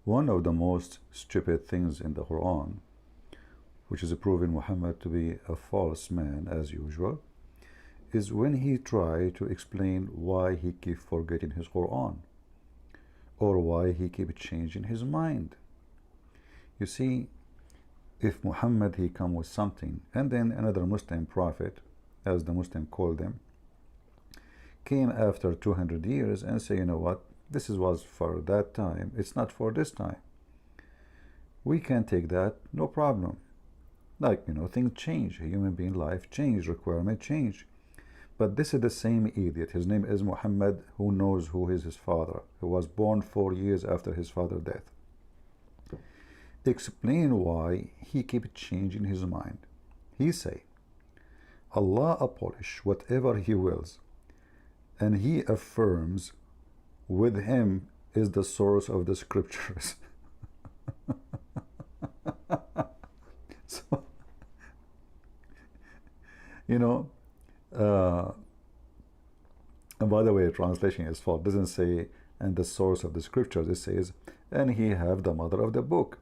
One of the most stupid things in the Quran, which is proving Muhammad to be a false man as usual, is when he tried to explain why he keeps forgetting his Quran or why he keeps changing his mind. You see, if Muhammad he come with something and then another Muslim prophet, as the Muslim call them, came after 200 years and say, you know what, this was for that time, it's not for this time, we can take that, no problem. Like, you know, things change, human being life change, requirement change. But this is the same idiot, his name is Muhammad, who knows who is his father, who was born 4 years after his father's death. Explain why he keep changing his mind. He say, Allah abolish whatever he wills, and he affirms with him is the source of the scriptures. So, you know, and by the way, translation is false. It doesn't say and the source of the scriptures. It says and he have the mother of the book,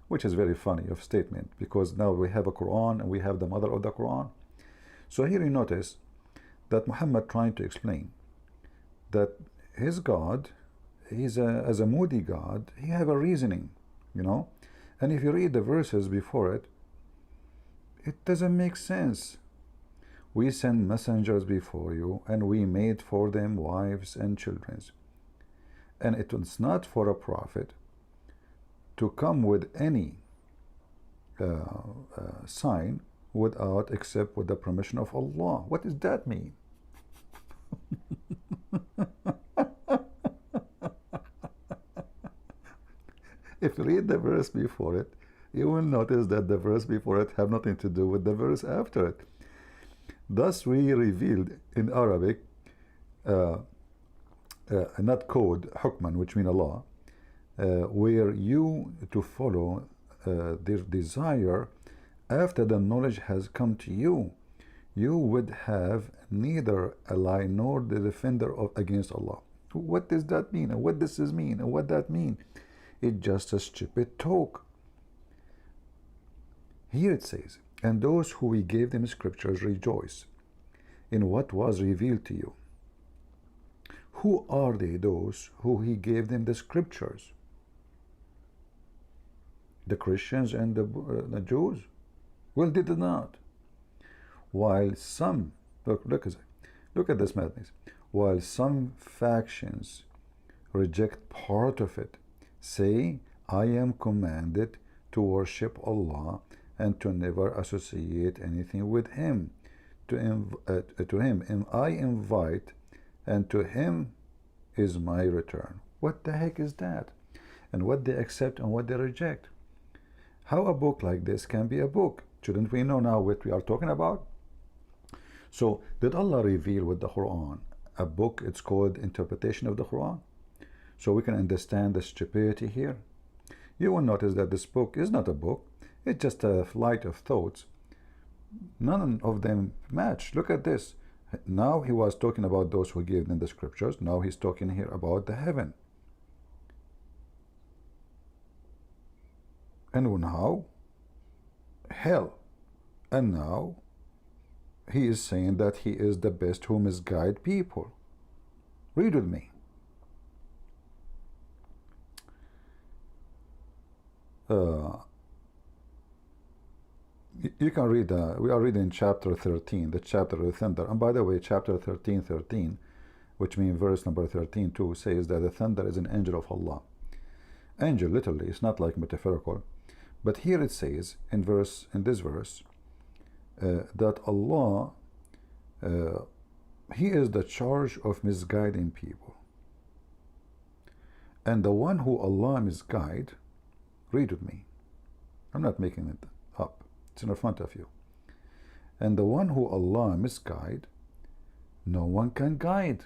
which is very funny of statement, because now we have a Quran and we have the mother of the Quran. So here you notice that Muhammad trying to explain that his God, he's as a moody God, he have a reasoning, you know, and if you read the verses before it, it doesn't make sense. We sent messengers before you, and we made for them wives and children. And it was not for a prophet to come with any sign without except with the permission of Allah. What does that mean? If you read the verse before it, you will notice that the verse before it have nothing to do with the verse after it. Thus we revealed in Arabic not code, hukman, which mean Allah, where you to follow their desire after the knowledge has come to you. You would have neither ally nor the defender of against Allah. What does that mean? And what does this mean? And what that mean? It's just a stupid talk. Here it says, and those who we gave them scriptures rejoice in what was revealed to you. Who are they, those who he gave them the scriptures? The Christians and the Jews? Well, they did not. While some, look at this madness. While some factions reject part of it, say, I am commanded to worship Allah and to never associate anything with him. To him and I invite, and to him is my return. What the heck is that? And what they accept and what they reject? How a book like this can be a book? Shouldn't we know now what we are talking about? So did Allah reveal with the Quran a book? It's called interpretation of the Quran, so we can understand the stupidity here. You will notice that this book is not a book. It's just a flight of thoughts. None of them match. Look at this. Now he was talking about those who gave them the scriptures. Now he's talking here about the heaven. And now hell. And now he is saying that he is the best who misguide people. Read with me. You can read, we are reading chapter 13, the chapter of the thunder. And by the way, chapter 13, which means verse number 13 too, says that the thunder is an angel of Allah. Angel, literally, it's not like metaphorical. But here it says, in this verse, that Allah, he is the charge of misguiding people. And the one who Allah misguide, read with me. I'm not making it up. It's in front of you. And the one who Allah misguide, no one can guide.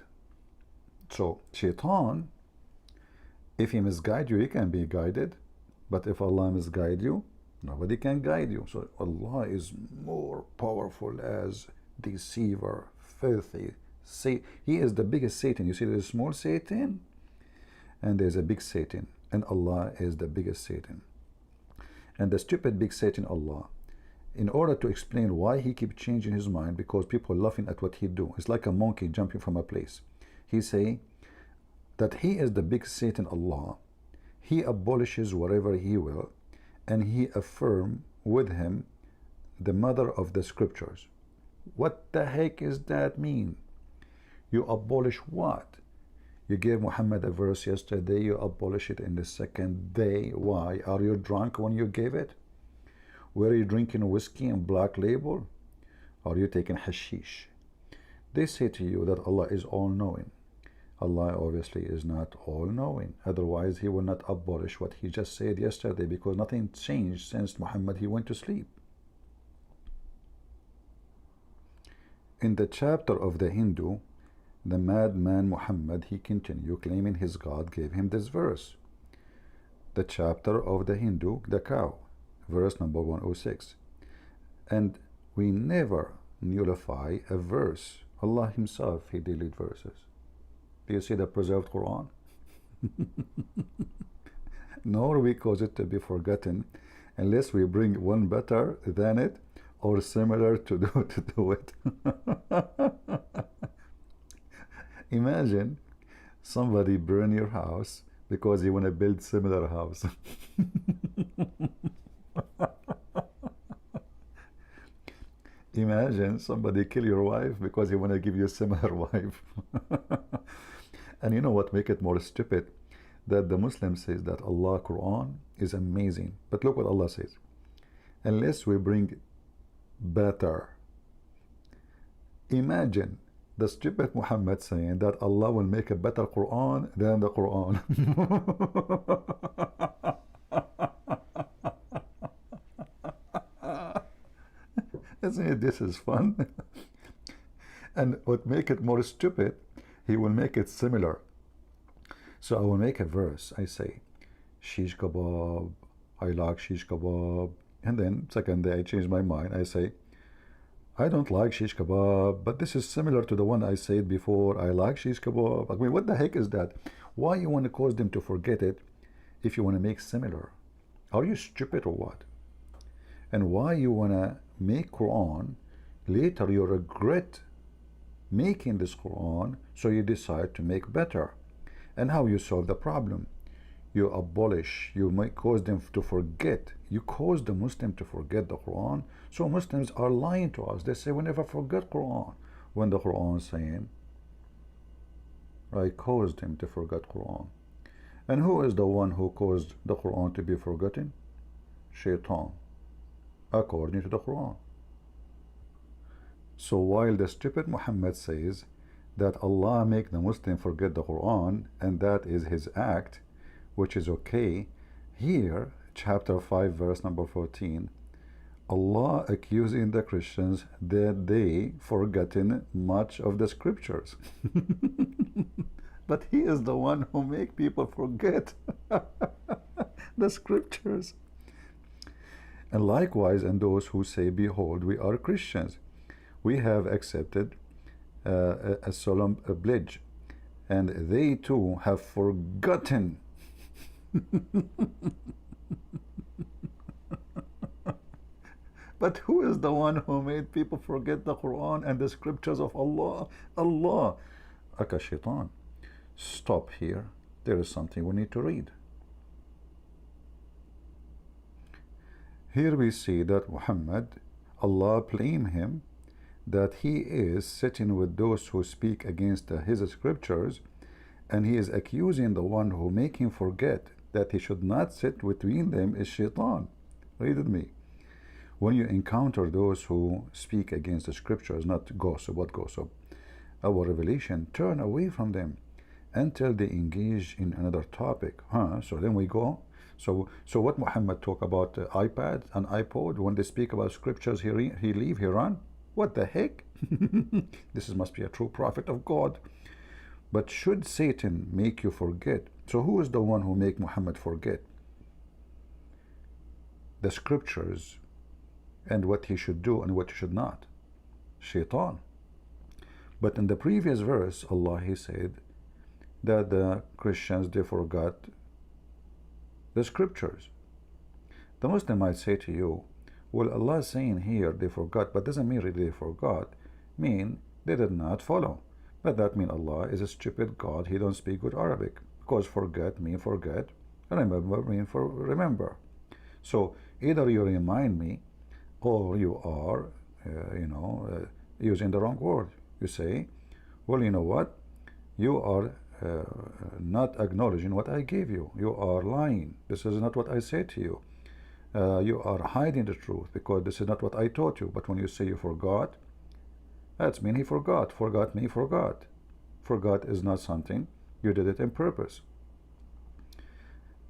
So Shaitan, if he misguide you, he can be guided. But if Allah misguide you, nobody can guide you. So Allah is more powerful as deceiver, filthy. He is the biggest Satan. You see, there's a small Satan and there's a big Satan. and Allah is the biggest Satan. And the stupid big Satan, Allah, in order to explain why he keeps changing his mind, because people are laughing at what he do. It's like a monkey jumping from a place. He say that he is the big Satan, Allah. He abolishes whatever he will, and he affirm with him the mother of the scriptures. What the heck is that mean? You abolish what? You gave Muhammad a verse yesterday, you abolish it in the second day. Why? Are you drunk when you gave it? Were you drinking whiskey and Black Label? Are you taking hashish? They say to you that Allah is all-knowing. Allah obviously is not all-knowing. Otherwise, he will not abolish what he just said yesterday, because nothing changed since Muhammad he went to sleep. In the chapter of the Hindu, the madman Muhammad, he continued claiming his God gave him this verse. The chapter of the Hindu, the cow, verse number 106. And we never nullify a verse. Allah himself, he delete verses. Do you see the preserved Quran? Nor we cause it to be forgotten unless we bring one better than it or similar to do it. Imagine somebody burn your house because you want to build similar house. Imagine somebody kill your wife because he want to give you a similar wife. And you know what make it more stupid? That the Muslim says that Allah Quran is amazing. But look what Allah says. Unless we bring better. Imagine the stupid Muhammad saying that Allah will make a better Quran than the Quran. Isn't it? This is fun. And what make it more stupid, he will make it similar. So I will make a verse. I say, shish kebab, I like shish kebab. And then second day I change my mind. I say, I don't like shish kebab, but this is similar to the one I said before. I like shish kebab. I mean, what the heck is that? Why you want to cause them to forget it if you want to make similar? Are you stupid or what? And why you want to make Quran, later you regret making this Quran, so you decide to make better. And how you solve the problem? You abolish, you might cause them to forget. You cause the Muslim to forget the Quran. So Muslims are lying to us. They say we never forget Quran, when the Quran is saying I caused him to forget Quran. And who is the one who caused the Quran to be forgotten? Shaitan, according to the Quran. So while the stupid Muhammad says that Allah make the Muslim forget the Quran, and that is his act, which is okay, here, chapter 5, verse number 14, Allah accusing the Christians that they forgotten much of the scriptures. But he is the one who make people forget the scriptures. And likewise, and those who say, behold, we are Christians, we have accepted a solemn pledge, and they too have forgotten. But who is the one who made people forget the Quran and the scriptures of Allah? Allah. Aka Shaitan. Stop here. There is something we need to read. Here we see that Muhammad, Allah blame him that he is sitting with those who speak against his scriptures, and he is accusing the one who make him forget that he should not sit between them is Shaitan. Read with me. When you encounter those who speak against the scriptures, not gossip, what gossip? Our revelation, turn away from them until they engage in another topic. So then we go. So what Muhammad talk about iPad and iPod, when they speak about scriptures, he leave, he run? What the heck? This must be a true prophet of God. But should Satan make you forget? So who is the one who make Muhammad forget? The scriptures and what he should do and what he should not. Shaitan. But in the previous verse, Allah, he said that the Christians, they forgot the scriptures. The Muslim might say to you, well, Allah is saying here they forgot, but doesn't mean really they forgot. Mean they did not follow. But that means Allah is a stupid God. He don't speak good Arabic. Because forget mean forget, remember mean for remember. So either you remind me, or you are, using the wrong word. You say, well, you know what? You are not acknowledging what I gave you. You are lying. This is not what I said to you. You are hiding the truth because this is not what I taught you. But when you say you forgot, that's mean he forgot. Forgot me, forgot. Forgot is not something. You did it on purpose.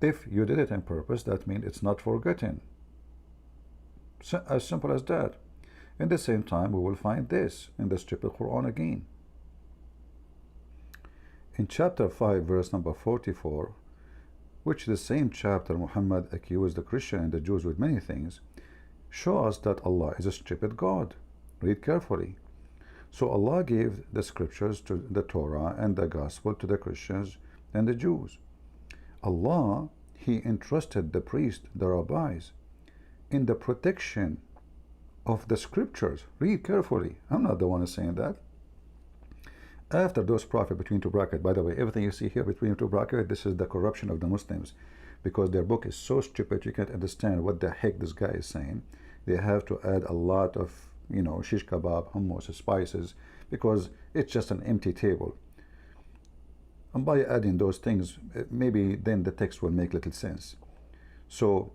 If you did it on purpose, that means it's not forgotten. As simple as that. In the same time, we will find this in the stupid Quran again. In chapter 5, verse number 44, which the same chapter Muhammad accused the Christian and the Jews with many things, show us that Allah is a stupid God. Read carefully. So Allah gave the scriptures to the Torah and the gospel to the Christians and the Jews. Allah, He entrusted the priests, the rabbis, in the protection of the scriptures. Read carefully. I'm not the one who's saying that. After those prophets, between two brackets, by the way, everything you see here between two brackets, this is the corruption of the Muslims, because their book is so stupid you can't understand what the heck this guy is saying. They have to add a lot of, shish kebab, hummus, spices, because it's just an empty table. And by adding those things, maybe then the text will make little sense. So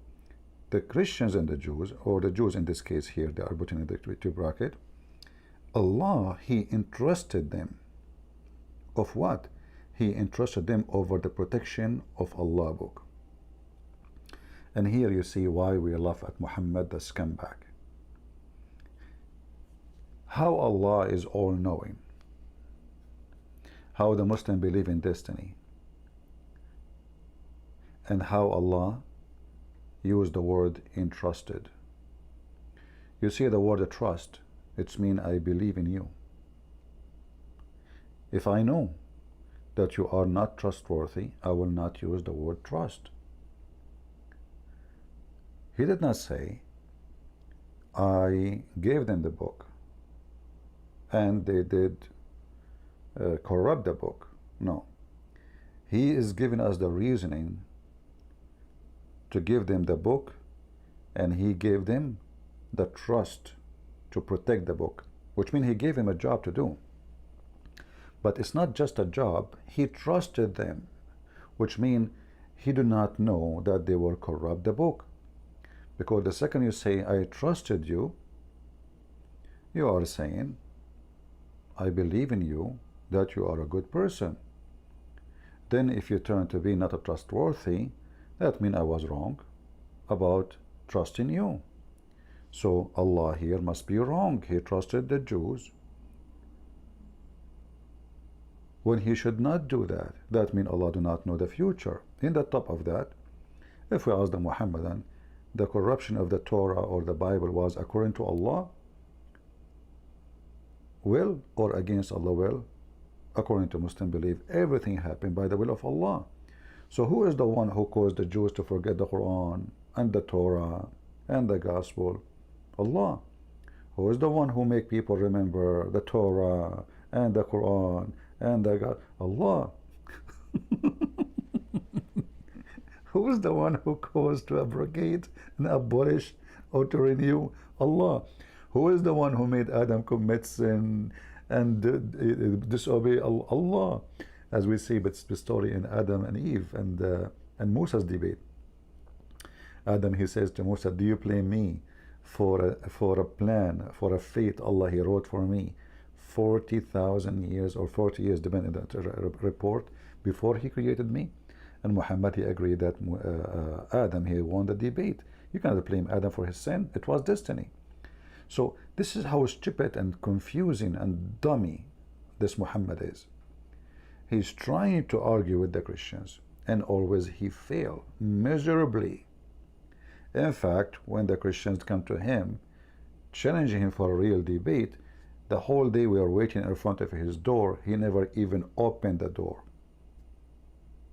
the Christians and the Jews, or the Jews in this case here, they are putting in the two bracket, Allah, He entrusted them of what? He entrusted them over the protection of Allah book. And here you see why we laugh at Muhammad the scumbag. How Allah is all-knowing. How the Muslim believe in destiny. And how Allah used the word entrusted. You see the word trust, it's mean I believe in you. If I know that you are not trustworthy, I will not use the word trust. He did not say, I gave them the book and they did corrupt the book. No. He is giving us the reasoning to give them the book, and He gave them the trust to protect the book, which means He gave him a job to do. But it's not just a job, He trusted them, which means He did not know that they will corrupt the book. Because the second you say, I trusted you, you are saying, I believe in you, that you are a good person. Then if you turn to be not a trustworthy, that means I was wrong about trusting you. So Allah here must be wrong. He trusted the Jews when He should not do that. That means Allah do not know the future. In the top of that, if we ask the Muhammadan, the corruption of the Torah or the Bible was according to Allah will or against Allah will? According to Muslim belief, everything happened by the will of Allah. So who is the one who caused the Jews to forget the Quran and the Torah and the Gospel? Allah. Who is the one who make people remember the Torah and the Quran and the God? Allah. Who is the one who caused to abrogate and abolish or to renew? Allah. Who is the one who made Adam commit sin and disobey Allah? As we see the story in Adam and Eve and Musa's debate. Adam, he says to Musa, do you blame me for a plan, for a fate Allah He wrote for me 40,000 years or 40 years, depending on the report, before He created me? And Muhammad, he agreed that Adam, he won the debate. You cannot blame Adam for his sin. It was destiny. So this is how stupid and confusing and dummy this Muhammad is. He's trying to argue with the Christians, and always he fails miserably. In fact, when the Christians come to him, challenging him for a real debate, the whole day we are waiting in front of his door, he never even opened the door.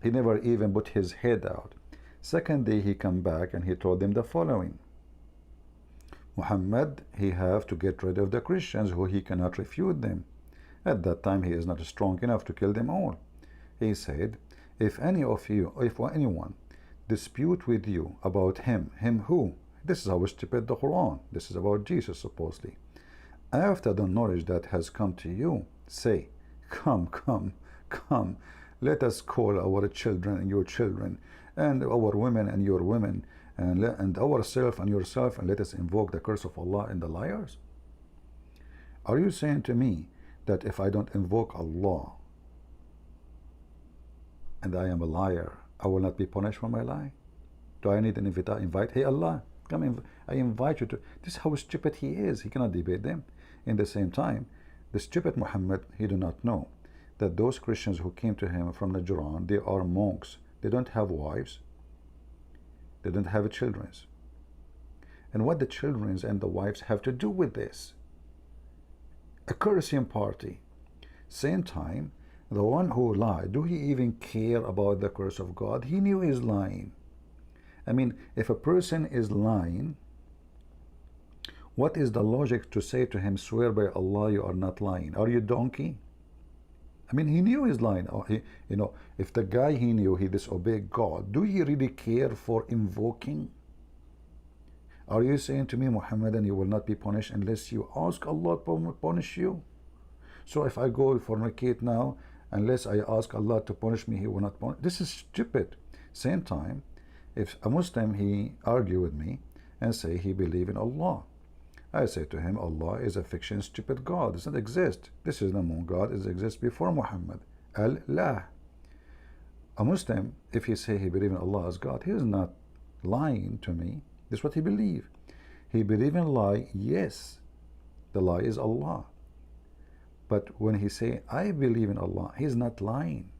He never even put his head out. Second day he come back and he told them the following: Muhammad, he have to get rid of the Christians who he cannot refute them. At that time he is not strong enough to kill them all. He said, if any of you, if anyone dispute with you about him who? This is how stupid the Quran. This is about Jesus supposedly. After the knowledge that has come to you, say, come, come, come, let us call our children and your children, and our women and your women, and ourselves and yourself, and let us invoke the curse of Allah in the liars. Are you saying to me that if I don't invoke Allah and I am a liar, I will not be punished for my lie? Do I need an invite? Hey Allah, come in, I invite you to. This is how stupid he is. He cannot debate them. In the same time, the stupid Muhammad, he do not know that those Christians who came to him from Najran, they are monks. They don't have wives. They don't have children. And what the children and the wives have to do with this? A Christian party. Same time, the one who lied, do he even care about the curse of God? He knew he's lying. I mean, if a person is lying, what is the logic to say to him, swear by Allah you are not lying? Are you donkey? I mean, he knew he's lying. Oh, you know, if the guy he knew he disobeyed God, do he really care for invoking? Are you saying to me, Muhammad, and you will not be punished unless you ask Allah to punish you? So if I go fornicate now, unless I ask Allah to punish me, he will not punish. This is stupid. Same time, if a Muslim, he argue with me and say he believe in Allah, I say to him, Allah is a fiction, stupid God. It doesn't exist. This is the moon God. It exists before Muhammad. Allah. A Muslim, if he say he believe in Allah as God, he is not lying to me. This is what he believe. He believe in lie. Yes, the lie is Allah. But when he say I believe in Allah, he is not lying.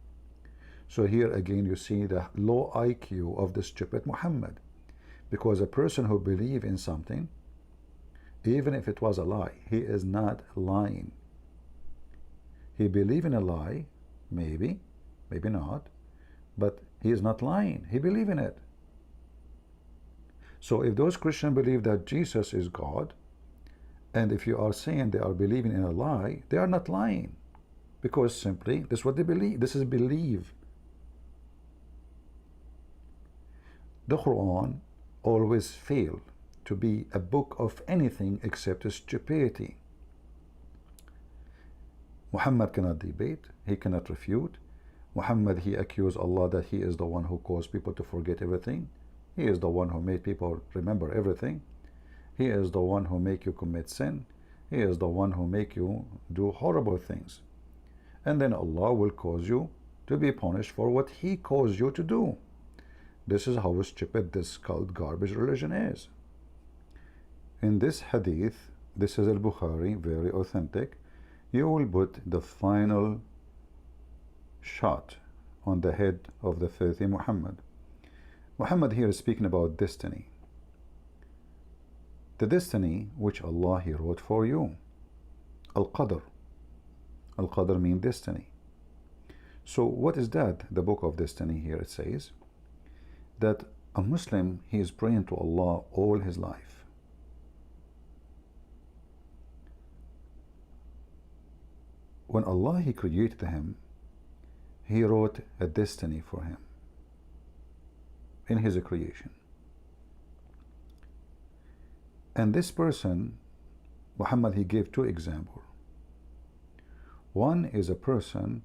So here again you see the low IQ of the stupid Muhammad, because a person who believe in something, even if it was a lie, he is not lying. He believe in a lie, maybe not, but he is not lying. He believe in it. So if those Christians believe that Jesus is God, and if you are saying they are believing in a lie, they are not lying, because simply this is what they believe. This is believe. The Quran always failed to be a book of anything except stupidity. Muhammad cannot debate, he cannot refute. Muhammad, he accused Allah that he is the one who caused people to forget everything. He is the one who made people remember everything. He is the one who make you commit sin. He is the one who make you do horrible things. And then Allah will cause you to be punished for what he caused you to do. This is how stupid this cult garbage religion is. In this hadith, this is al-Bukhari, very authentic, you will put the final shot on the head of the filthy Muhammad. Muhammad here is speaking about destiny. The destiny which Allah he wrote for you. Al-Qadr. Al-Qadr means destiny. So what is that? The book of destiny here, it says that a Muslim, he is praying to Allah all his life. When Allah he created him, he wrote a destiny for him in his creation. And this person, Muhammad, he gave two examples. One is a person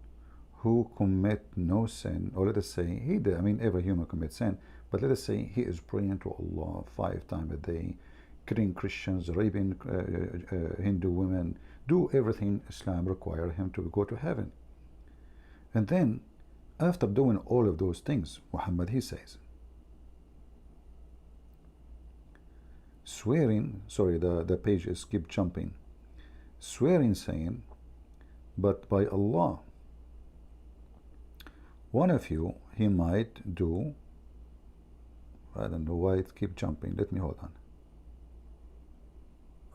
who commit no sin, or let us say he did. I mean, every human commits sin, but let us say he is praying to Allah 5 times a day, killing Christians, raping Hindu women, do everything Islam requires him to go to heaven. And then, after doing all of those things, Muhammad, he says, swearing, sorry, the page is keep jumping, swearing, saying, but by Allah, one of you, he might do, I don't know why it keep jumping, let me hold on.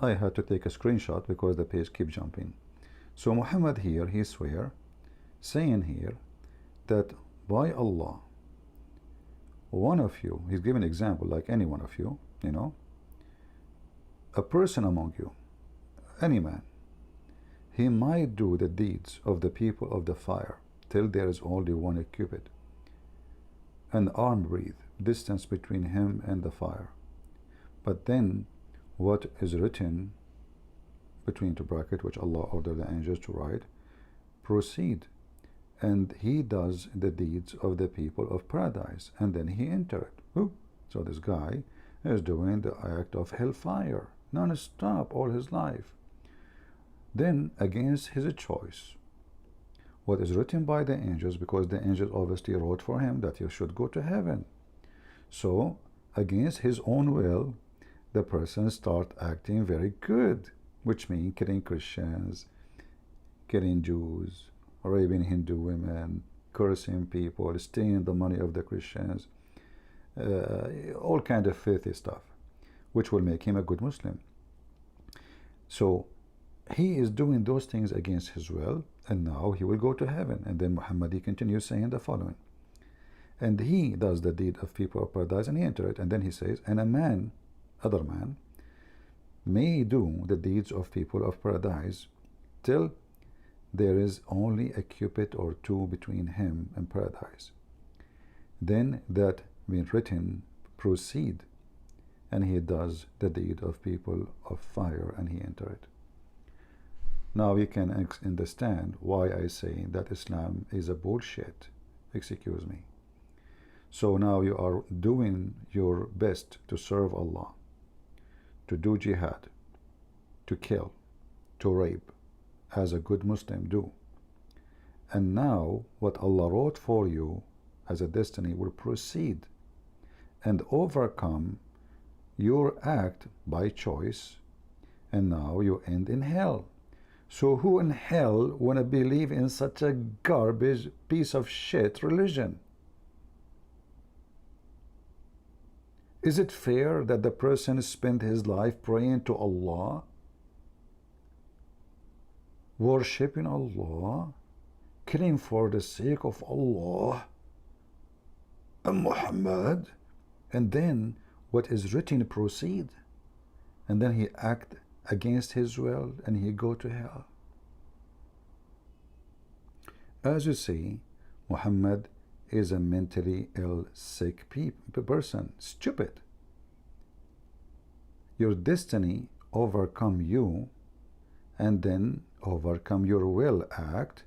I had to take a screenshot because the page keep jumping. So Muhammad here, he swear, saying here that by Allah, one of you, he's giving an example like any one of you, a person among you, any man, he might do the deeds of the people of the fire till there is only one cubit, an arm breadth distance between him and the fire. But then what is written between two brackets, which Allah ordered the angels to write, proceed, and he does the deeds of the people of paradise, and then he entered. So this guy is doing the act of hellfire non-stop all his life. Then against his choice, what is written by the angels, because the angels obviously wrote for him that he should go to heaven. So against his own will, the person start acting very good, which means killing Christians, killing Jews, raping Hindu women, cursing people, stealing the money of the Christians, all kind of filthy stuff, which will make him a good Muslim. So he is doing those things against his will, and now he will go to heaven. And then Muhammad, he continues saying the following, and he does the deed of people of paradise, and he entered it. And then he says, and a man, other man, may do the deeds of people of paradise till there is only a cubit or two between him and paradise. Then that being written, proceed, and he does the deed of people of fire, and he enter it. Now you can understand why I say that Islam is a bullshit. Excuse me. So now you are doing your best to serve Allah, to do jihad, to kill, to rape, as a good Muslim do. And now what Allah wrote for you as a destiny will proceed and overcome your act by choice, and now you end in hell. So who in hell wanna believe in such a garbage piece of shit religion? Is it fair that the person spent his life praying to Allah, worshipping Allah, killing for the sake of Allah and Muhammad, and then what is written proceed, and then he act against his will and he go to hell? As you see, Muhammad is a mentally ill, sick person, stupid. Your destiny overcome you, and then overcome your will act,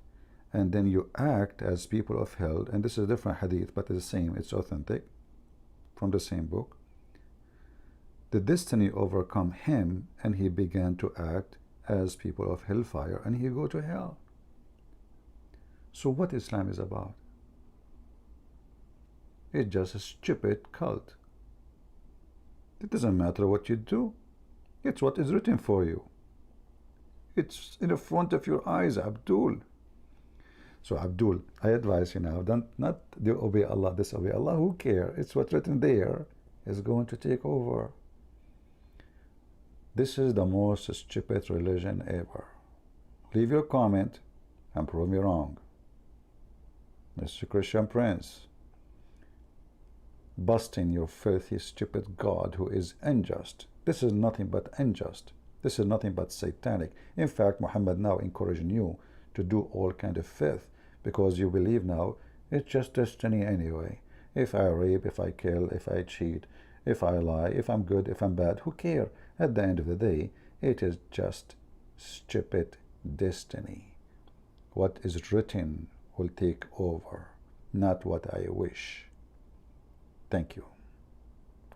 and then you act as people of hell. And this is a different hadith, but it's the same, it's authentic from the same book. The destiny overcome him, and he began to act as people of hellfire, and he go to hell. So what Islam is about? It's just a stupid cult. It doesn't matter what you do. It's what is written for you. It's in the front of your eyes, Abdul. So Abdul, I advise you now, don't not obey Allah, disobey Allah. Who cares? It's what's written there is going to take over. This is the most stupid religion ever. Leave your comment and prove me wrong. Mr. Christian Prince, busting your filthy, stupid God who is unjust. This is nothing but unjust. This is nothing but satanic. In fact, Muhammad now encouraging you to do all kind of filth, because you believe now it's just destiny anyway. If I rape, if I kill, if I cheat, if I lie, if I'm good, if I'm bad, who cares? At the end of the day, it is just stupid destiny. What is written will take over, not what I wish. Thank you.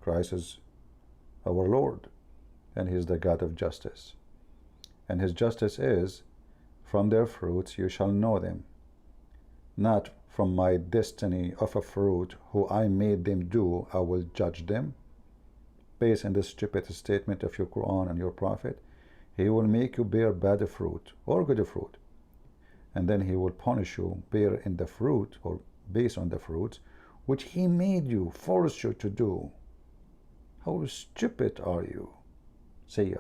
Christ is our Lord, and he is the God of justice. And his justice is, from their fruits you shall know them. Not from my destiny of a fruit who I made them do, I will judge them. Based on this stupid statement of your Quran and your Prophet, he will make you bear bad fruit or good fruit. And then he will punish you bear in the fruit, or based on the fruits which he made you, forced you to do. How stupid are you? See ya.